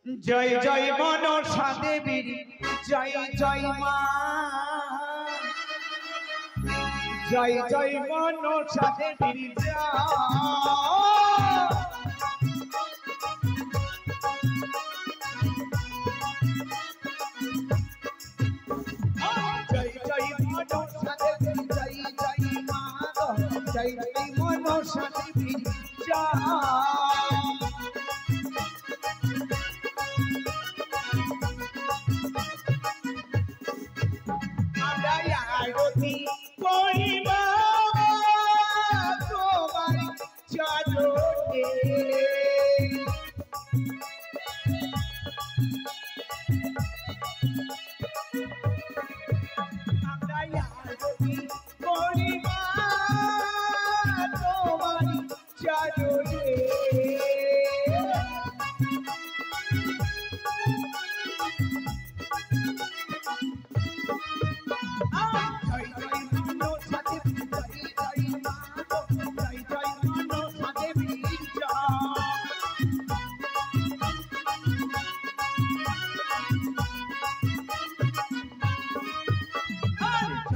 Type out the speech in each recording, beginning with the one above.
জয় জয় মনসা দেবীর জয় জয় মা, জয় জয় মনসা দেবীর জয় জয় মনসা দেবীর জয় জয় মা, জয় জয় মনসা দেবীর আরতি করিবা তোমার চরণে, আমরা আরতি করিবা তোমার চরণে।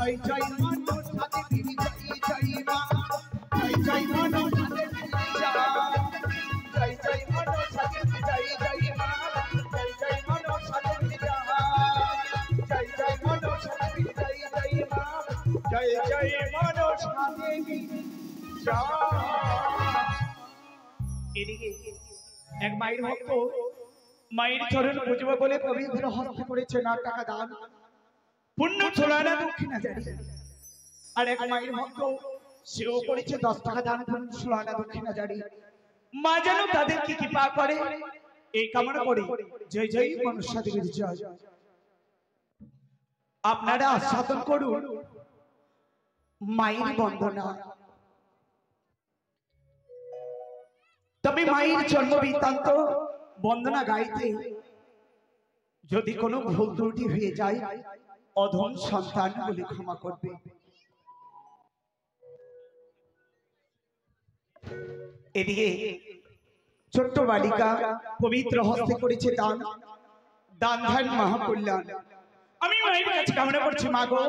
জয় জয় মনসা দেবীর জয় জয় মা, জয় জয় মনসা দেবীর জয় জয় মনসা দেবীর জয় জয় মা, জয় জয় মনসা দেবীর জয় জয় মনসা দেবীর জয় জয় মা, জয় জয় মনসা দেবীর এদিকে এক মায়ের ভক্ত মায়ের চরণ পুজো বলে পবিত্র হস্তে করেছে না টাকা দান, পুণ্য ছোড়ানা দক্ষিণা জারি। আর এক মায়ের ভক্ত সেও করেছে 10 টাকা দান, পুণ্য ছোড়ানা দক্ষিণা জারি। মা যেন তাদেরকে কৃপা করে এই কামনা করে। জয় জয় মনসা দেবীর জয়। আপনারা আস্বাদন করুন মায়ের বন্দনা। তবে মায়ের জন্ম বৃত্তান্ত বন্দনা গাইতে যদি কোনো ভুল ত্রুটি হয়ে যায় অধম সন্তান বলে ক্ষমা করবে। এদিকে ছোট্ট বালিকা পবিত্র হস্তে করেছে দান, দান ধ্যান মহাকল্যাণ। আমি মায়ের কাছে কামনা করছি মা গো,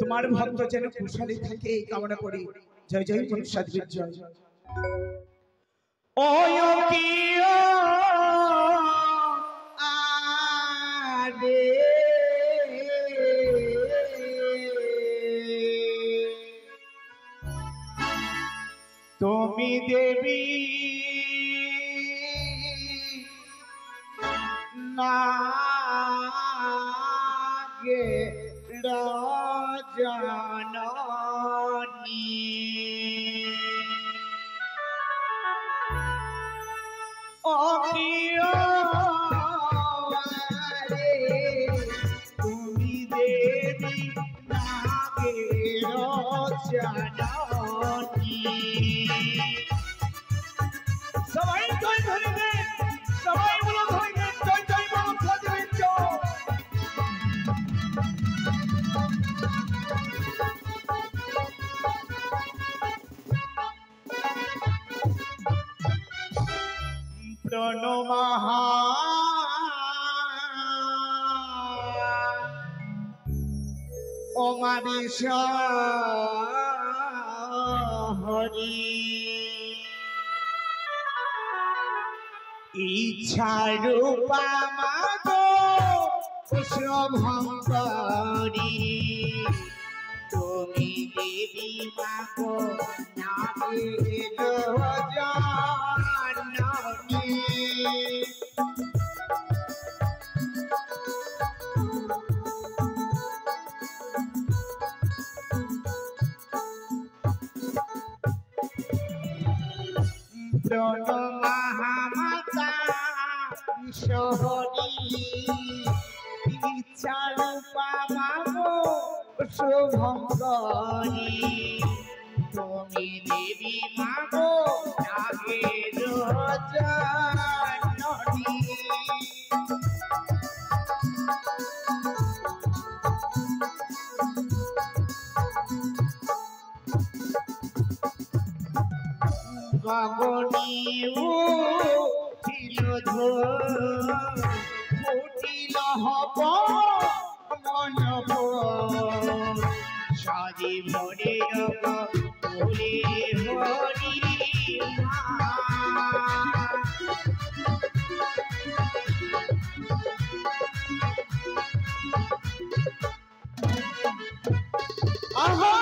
তোমার ভক্ত যেন কুশলে থাকে এই কামনা করি। জয় জয় মনসা দেবীর জয়। ওয়ো কি আরে তুমি দেবী নাগে রাজননী, ও কিও তুমি দেবী নাগে রাজননী। সবাই জয় ধরে দেন, সবাই বলো ধরে দেন জয় জয় মনসা দেবীর জয়। প্রণমাহা ও মা হরি, ইচ্ছা রূপা মাগো শুভঙ্করী, তুমি দেবী মাগো নাগের জননী। প্রণমাহা মাতা ঈশ্বরী, ইচ্ছা রূপা মাগো শুভঙ্করী, তুমি দেবী মাগো নাগের জননী। গগনে উঠিল ফুটিল হব মন সাজি ভরে হরি হরি আহা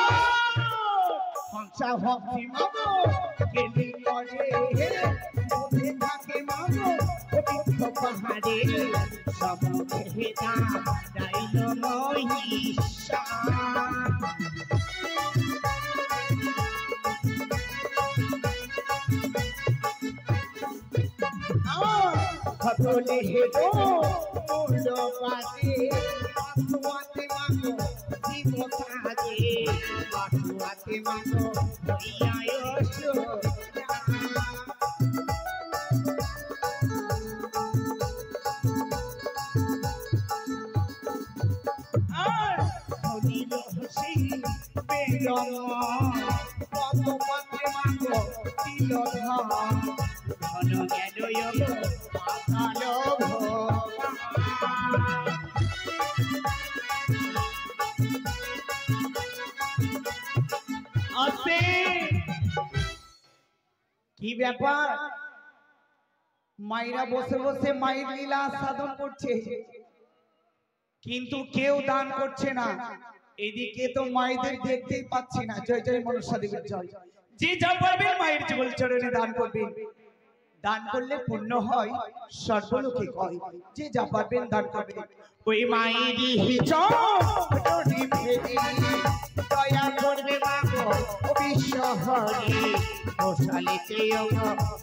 হংসা ভক্তি মাগো কেলি করে মধ্যে থাকে মাগো পবিত্র পাহাড়ে সমুখে হেদা যাইল মহিষা ভগলে হেদো মূল পাতে বাসুয়াতে মাগো জীব কাজে বাসুয়াতে মাগো হইয়ায়স আর হরিল হসি বেদম পদ্মপাতে মাগো দিল ধন জ্ঞান পাতাল আছে কি ব্যাপার মায়েরা বসে বসে মায়ের লীলা সাধন করছে কিন্তু কেউ দান করছে না এদিকে তো মায়েদের দেখতেই পাচ্ছি না জয় জয় মনসা দেবীর জয় যে যা পারবেন মায়ের যুগল চরণে দান করবেন দান করলে পুণ্য হয় সর্বলোকে কয় যে যা পারবেন দান করবেন ওই মায়েরই চরণে ভেদি দয়া করবে মাগো বিশ্বহরি গোসালিতে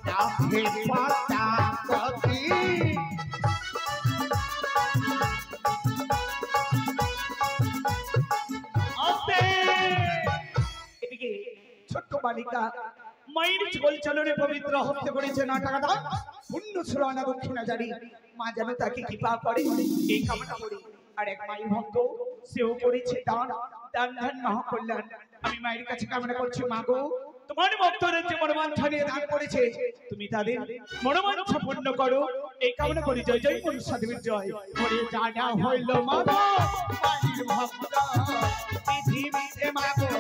রাখে পাতা পতি এদিকে ছোট্ট বালিকা মায়ের যুগল চরণে পবিত্র হস্তে করেছে 9 টাকা দান পুণ্য ছড়ানো দক্ষিণা জারি মা যেন তাকে কৃপা করে এই কামনা করি আর এক মাই ভক্ত সেও করেছে দান দান ধান মহাকল্যাণ আমি মায়ের কাছে কামনা করছি মাগো তোমার ভক্তরা যে মনোবাঞ্ছা নিয়ে দান করেছে তুমি তাদের মনোবাঞ্ছা পূর্ণ করো এই কামনা করি জয় জয় মনসা দেবীর জয় করে জানা হইল মাগো মায়ের ভক্ত পৃথিবীতে মাগো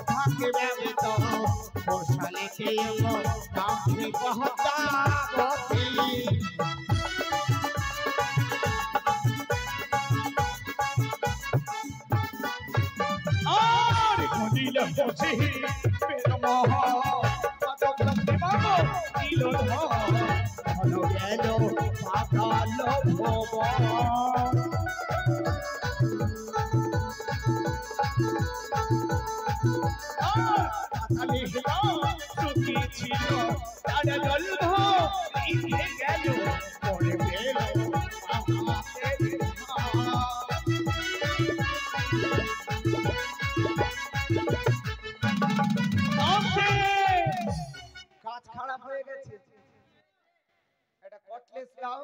থাকে ব্যবত গোসালিতে রাখে পাতা পতি দিল বসে বেরমহ পদপ্রতি মাগো দিল ধন গেল পাতাল ভব পাতালে সুখী ছিল তার জলভ ইয়ে গেল পরে গেল কাজ খারাপ হয়ে গেছে এটা কটলেস দাও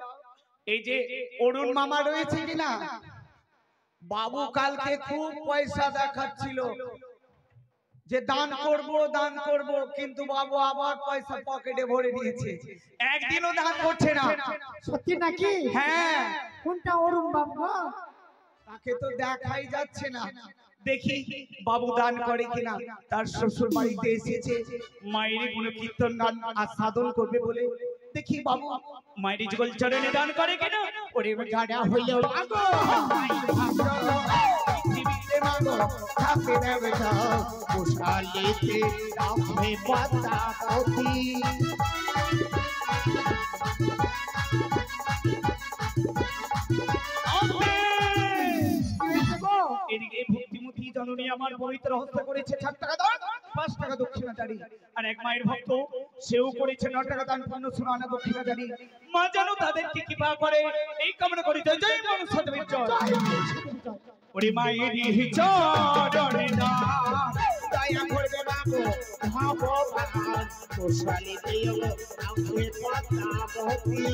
এই যে অরুণ মামা রয়েছে কিনা বাবু কালকে খুব পয়সা দেখাচ্ছিল যে দান করব কিন্তু বাবু আবার পয়সা পকেটে ভরে নিয়েছে একদিনও দান করছে না সত্যি নাকি হ্যাঁ কোনটা অরুণ বাবু তাকে তো দেখাই যাচ্ছে না দেখি বাবু দান করে কিনা তার শ্বশুর বাড়িতে এসেছে মায়ের কোনো কীর্তন গান আর সাধন করবে বলে দেখি বাবু মায়ের যুগল চরণে দান করে কিনা ওরে গাড়া হইলো মাগো পৃথিবীতে মাগো থাকে দেবতা গোসালিতে রাখে পাতা পতি এদিকে ভক্তিমতী জননী আমার পবিত্র হস্তে করেছে 7 টাকা দান 5 টাকা দক্ষিণা জারি আর এক মায়ের ভক্ত সেও করেছে 9 টাকা দান পুণ্য ছড়ানো দক্ষিণা জারি মা যেন তাদেরকে কৃপা করে এই কামনা করি জয় জয় মনসা দেবীর জয় ওরে মায়েরই চরণে দান দয়া করবে বাবু ভগবান গোসালিতে রাখে পাতা পতি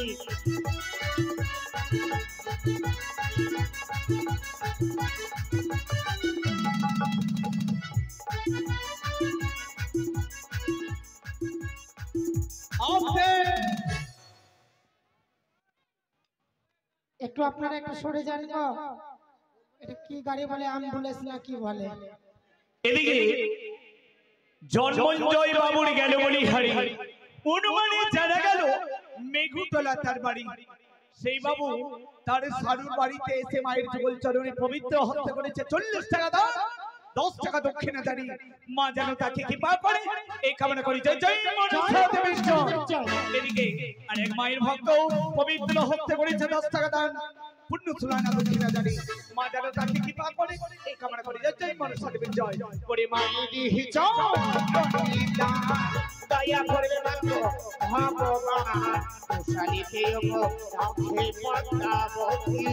একটু আপনারা একটু সরে যান গো। এটা কি গাড়ি বলে, অ্যাম্বুলেন্স না কি বলে? এদিকে জন্মঞ্জয় বাবুর গেল বলি হারি, অনুমানে জানা গেল মেঘুতলা তার বাড়ি। সেই বাবু তার সারুর বাড়িতে এসে মায়ের যুগল চরণে পবিত্র হস্ত করেছে 40 টাকা দাও, 10 টাকা দক্ষিণা জারি। মা যেন তাকে কৃপা করে এই কামনা করি। জয় জয় মনসা দেবীর জয়। এদিকে আরেক মায়ের ভক্ত পবিত্র হস্তে করেছে 10 টাকা দান, পুণ্য সুলানা দক্ষিণা জারি। মা যেন তাকে কৃপা করে এই কামনা করি। জয় জয় মনসা দেবীর জয়। ওরে মা দিহি জয়, দয়া করবে মাগো ভগবান, কুশালীতে ওগো রাখে পদ্মাবতী।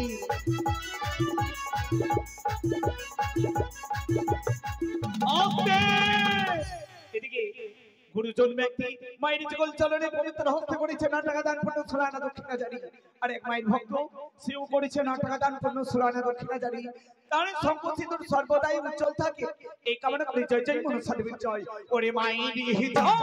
এদিকে গুরুজন ব্যক্তি মায়ের যুগল চরণে পবিত্র হস্ত করেছে 9 টাকা দান, পুণ্য সুলানা দক্ষিণা জারি। আর এক মায়ের ভক্ত সেও করেছে 9 টাকা দান, পুণ্য সুলানা দক্ষিণা জারি। তার শঙ্খ সিঁদুর সর্বদাই উজ্জ্বল থাকে এই কামনা করি। জয় জয় মনসা দেবীর জয়। ওরে মায়ের দিহি জয়,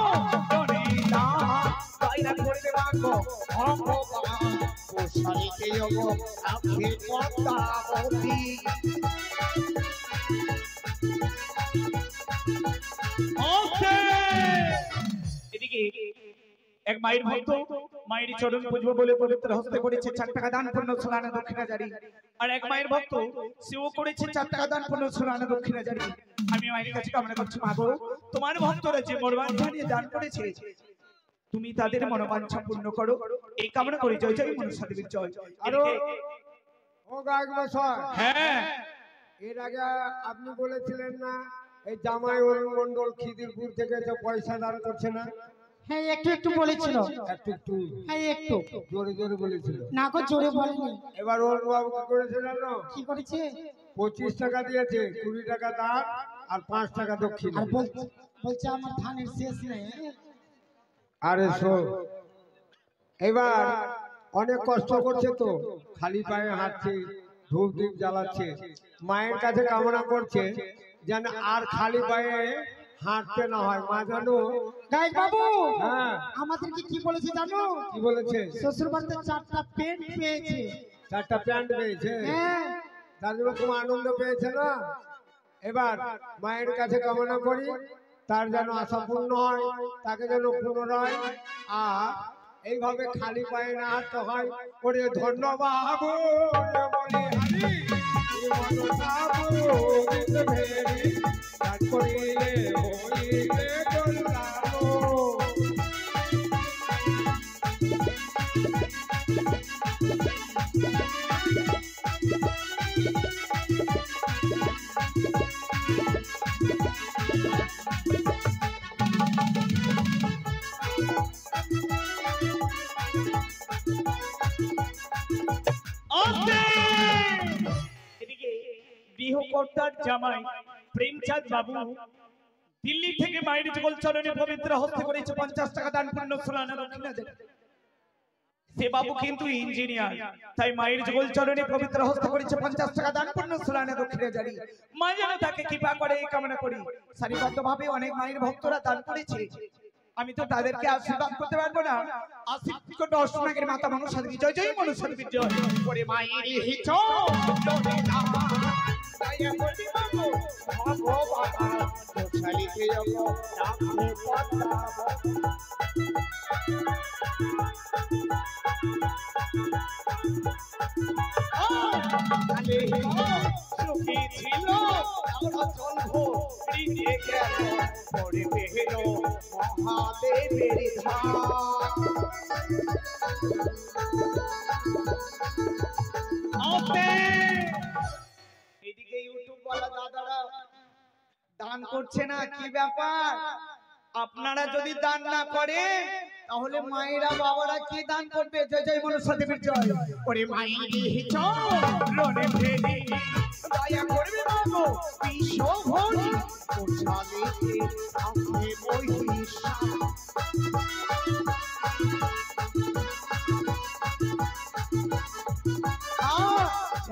দয়া করবে মাগো ভগবান, কুশালীতে ওগো রাখে পদ্মাবতী। এদিকে এক মায়ের ভক্ত মায়ের চরণ পুজো বলে পবিত্র হস্তে করেছে 4 টাকা দান, পুণ্য সুলানা দক্ষিণা জারি। আর এক মায়ের ভক্ত সেও করেছে 4 টাকা দান, পুণ্য সুলানা দক্ষিণা জারি। আমি মায়ের কাছে কামনা করছি মাগো তোমার ভক্তরা যে মনোবাঞ্ছা নিয়ে দান করেছে তুমি তাদের মনোবাঞ্ছা পূর্ণ করো এই কামনা করি। জয় জয় মনসা দেবীর জয়। ও গায়ক মশাই, হ্যাঁ এর আগে আপনি বলেছিলেন না এই জামাই অরুণ মন্ডল খিদিরপুর থেকে যে পয়সা দান করছে না? হ্যাঁ একটু একটু বলেছিল। একটু একটু হ্যাঁ একটু জোরে জোরে বলেছিল। না গো জোরে বলেনি। এবার অরুণ বাবু কি করেছে জানো? কি করেছে? 25 টাকা দিয়েছে, 20 টাকা দান আর 5 টাকা দক্ষিণা। আর বলছে আমার ধানের শেষ নেই। আরে শোন, এবার অনেক কষ্ট করছে তো, খালি পায়ে হাঁটছে, ধূপ দীপ জ্বালাচ্ছে, মায়ের কাছে কামনা করছে যেন আর খালি পায়ে হাঁটতে না হয়। মা জানো গায়ক বাবু হ্যাঁ আমাদেরকে কি বলেছে জানো? কি বলেছে? শ্বশুর বাড়িতে 4টা পেন পেয়েছে। 4টা প্যান্ট পেয়েছে, হ্যাঁ তার জন্য খুব আনন্দ পেয়েছে না? এবার মায়ের কাছে কামনা করি তার যেন আশা পূর্ণ হয়, তাকে যেন পুনরায় আর এইভাবে খালি পায়ে না হাঁটতে হয়। ওরে ধন্যবাদ বলি হারি, মনসা পুরোহিত ভেরি, দান করিলে হইলে কল্যাণ। এদিকে গৃহকর্তার জামাই প্রেমচাঁদ বাবু দিল্লি থেকে মায়ের যুগল চরণে পবিত্র হস্তে করেছে 50 টাকা দান, পুণ্য সুলানা দক্ষিণা জারি। সে বাবু কিন্তু ইঞ্জিনিয়ার, তাই মায়ের যুগল চরণে পবিত্র হস্তে করেছে 50 টাকা দান, পুণ্য সুলানা দক্ষিণা জারি। মা যেন তাকে কৃপা করে এই কামনা করি। সারিবদ্ধভাবে অনেক মায়ের ভক্তরা দান করেছে, আমি তো তাদেরকে আশীর্বাদ করতে পারবো না। আশীর্বাদ অষ্টনাগের মাতা মনসা দেবী। জয় জয় মনসা দেবীর জয়। ওরে মায়ের দয়া করবি মাগো ভগবান, কুশালীতে ওগো রাখে পদ্মাবতী। সুখী ছিল চলবো ঋণে গেল পরে পেল মহাদেবের এদিকে ইউটিউব ওয়ালা দাদারা দান করছে না, কি ব্যাপার? আপনারা যদি দান না করেন তাহলে মায়েরা বাবারা কি দান করবে? জয় জয় মনসা দেবীর জয়। ওরে মায়ের চরণে ফেরি, দয়া করবে মাগো বিশ্ব ভরি, কুশালীতে রাখে মহিষা।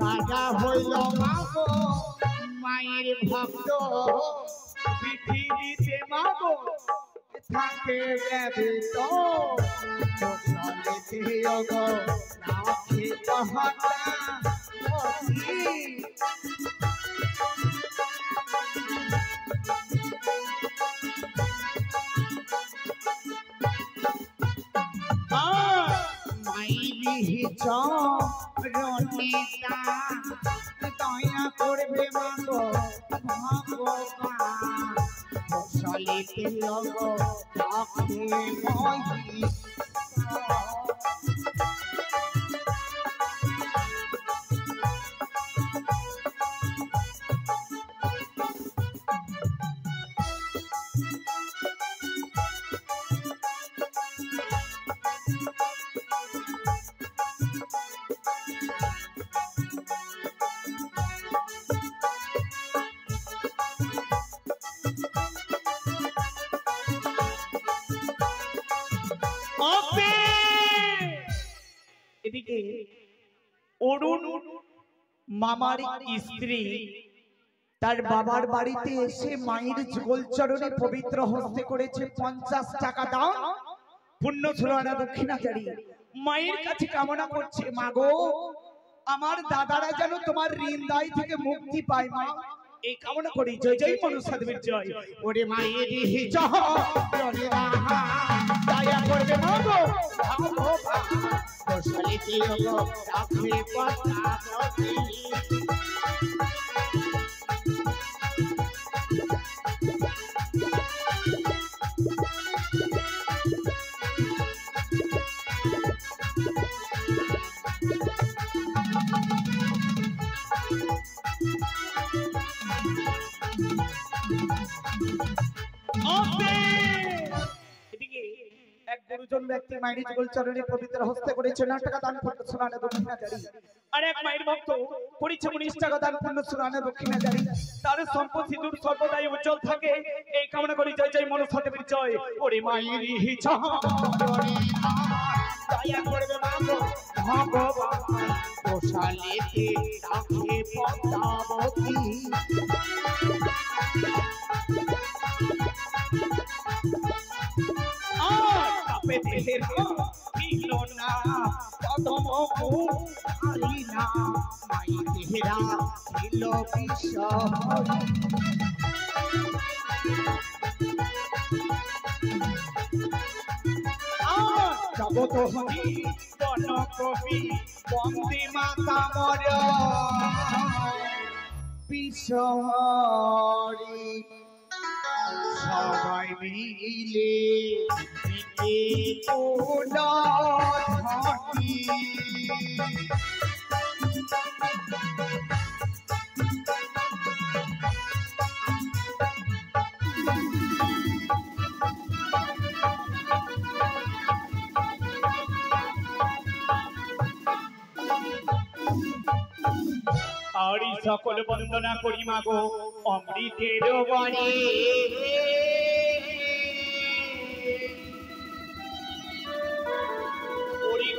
রাজা হইল মাগো মায়ের ভক্ত, পৃথিবীতে মাগো থাকে ব্যতীত, কুশালীতে ওগো রাখে হে জহতা মাইরি চরণিতা দয়া করবে মাগো ভগবান ফসলিতে লগ রাখে মহি এদিকে অরুণ মামার স্ত্রী তার বাবার বাড়িতে এসে মায়ের যুগল চরণে পবিত্র হস্তে করেছে 50 টাকা দাম পুণ্য ছড়ানা দক্ষিণাচারী মায়ের কাছে কামনা করছে মাগো আমার দাদারা যেন তোমার ঋণ দায় থেকে মুক্তি পায় মা এই কামনা করি জয় জয় মনসা দেবীর জয় ওরে মায়ের দয়া করবে মাগো ফসলিতে লগ রাখে পদ্মাবতী এক গুরুজন ব্যক্তি মায়ের যুগল চরণে পবিত্র হস্তে করেছে 9 টাকা দান পুণ্য ছড়ানো দক্ষিণাচারী আর এক মায়ের ভক্ত করেছে 19 টাকা দান পুণ্য ছড়ানো দক্ষিণাচারী তার সম্পদ সিঁদুর সর্বদাই উজ্জ্বল থাকে এই কামনা করি জয় জয় মনসা দেবীর জয় ওরে মায়ের চরণে দয়া করবে মাগো ভগবান কোশালিতে রাখে পদ্মাবতী দেহের ছিল না কদম কুমারী না মাই দেহেরা ছিল বিশ্বহরি জগত হরি গণকবি বন্দে মাতা মর বিশ্বহরি সবাই মিলে আরি সকল বন্দনা করি মাগো অমৃতের বাণী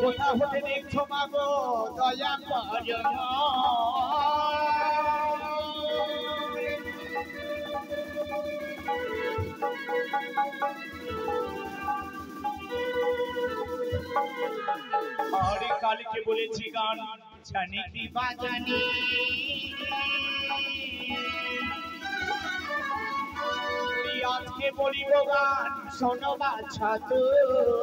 কোথা হতে দেখছো মাগো দয়া করো আরে কালকে বলেছি গান জানি কি বাজানি আজকে বলিব গান শোনো বাছা তুমি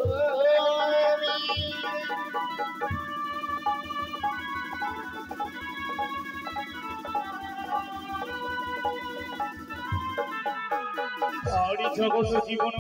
জগৎ জীবন